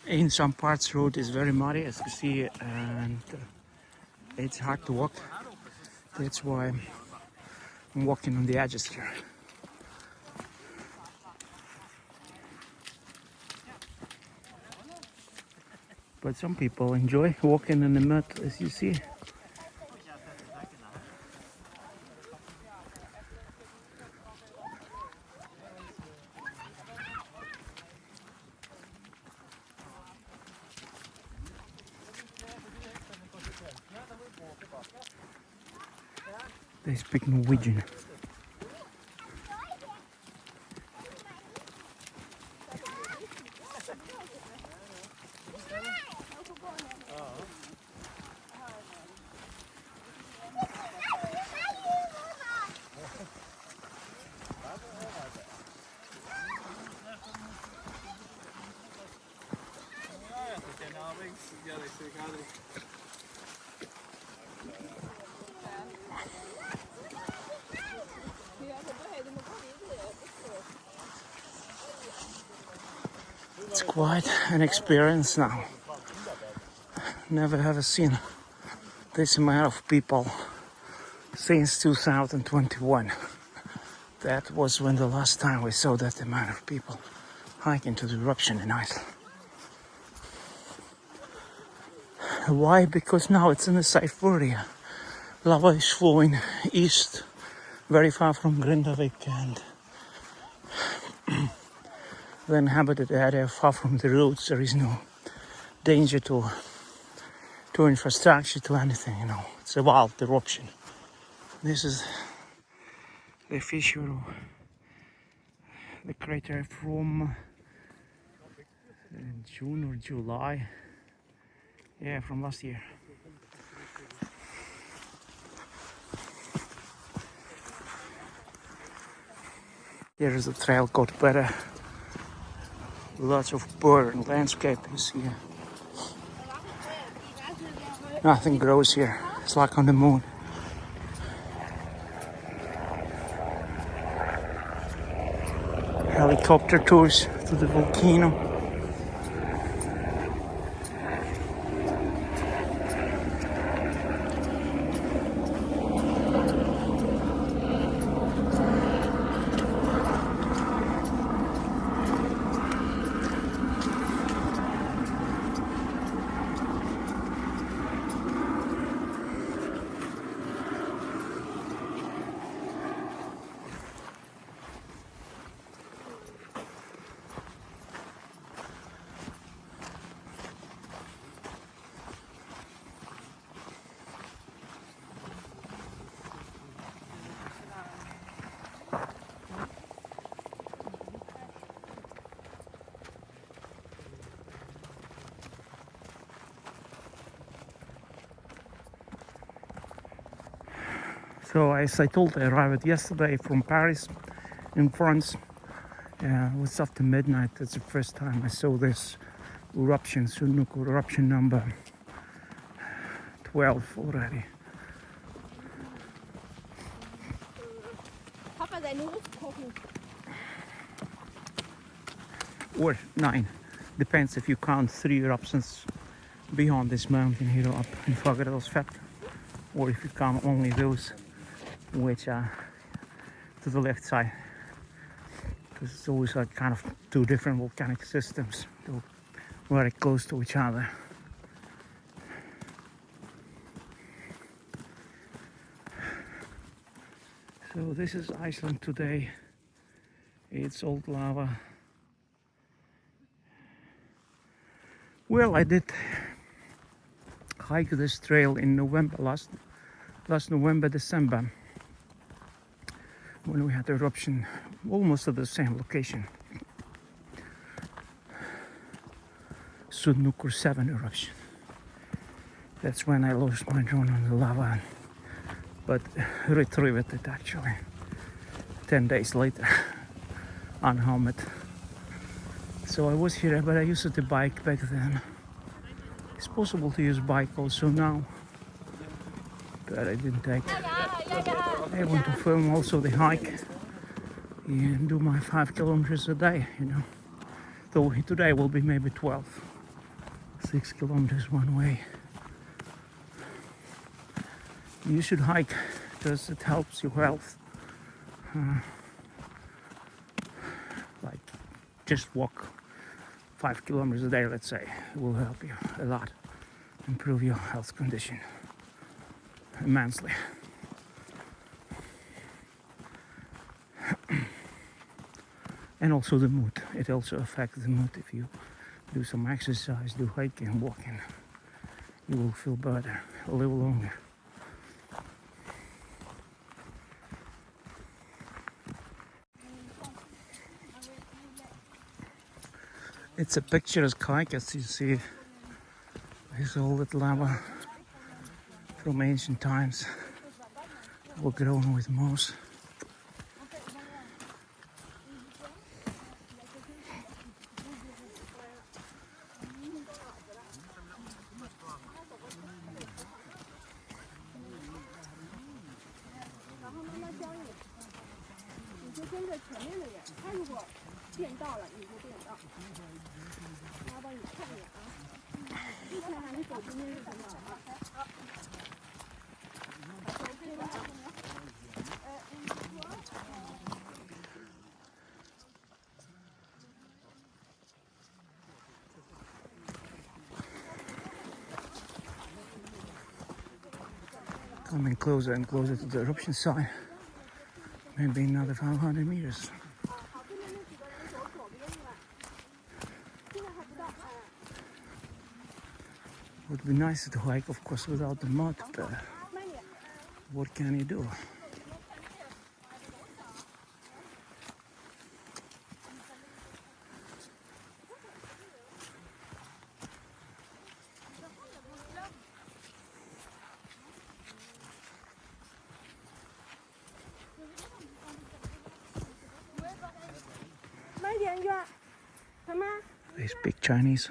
In some parts road is very muddy, as you see, and it's hard to walk. That's why I'm walking on the edges here. But some people enjoy walking in the mud, as you see. They speak Norwegian. It's quite an experience now. Never have seen this amount of people since 2021. That was when the last time we saw that amount of people hiking to the eruption in Iceland. Why? Because now it's in a safe area. Lava is flowing east, very far from Grindavik, and the inhabited area, far from the roads. There is no danger to infrastructure, to anything, you know. It's a wild eruption. This is the fissure, the crater from June or July. Yeah, from last year. Here is a trail called Better. Lots of bird and landscape is here. Nothing grows here. It's like on the moon. Helicopter tours to the volcano. So as I told, I arrived yesterday from Paris in France. It was after midnight. That's the first time I saw this eruption, Sunukur eruption number 12 already. Or 9. Depends if you count 3 eruptions beyond this mountain here up in Fagradalsfjall, or if you count only those which are to the left side, because it's always like kind of 2 different volcanic systems, very close to each other. So this is Iceland today. It's old lava. Well, I did hike this trail in November, last November, December, when we had the eruption almost at the same location. Sunukur 7 eruption. That's when I lost my drone on the lava, but retrieved it actually 10 days later, unhelmeted. So I was here, but I used the bike back then. It's possible to use bike also now, but I didn't take it. I want to film also the hike and do my 5 kilometers a day, you know. So today will be maybe 12. 6 kilometers one way. You should hike because it helps your health. Like just walk 5 kilometers a day, let's say. It will help you a lot, improve your health condition immensely. And also the mood. It also affects the mood. If you do some exercise, do hiking, walking, you will feel better, live longer. It's a picturesque hike, as you see. There's all that lava from ancient times, overgrown with moss. Coming closer and closer to the eruption site. Maybe another 500 meters. Would be nicer to hike, of course, without the mud, but what can you do? They speak Chinese.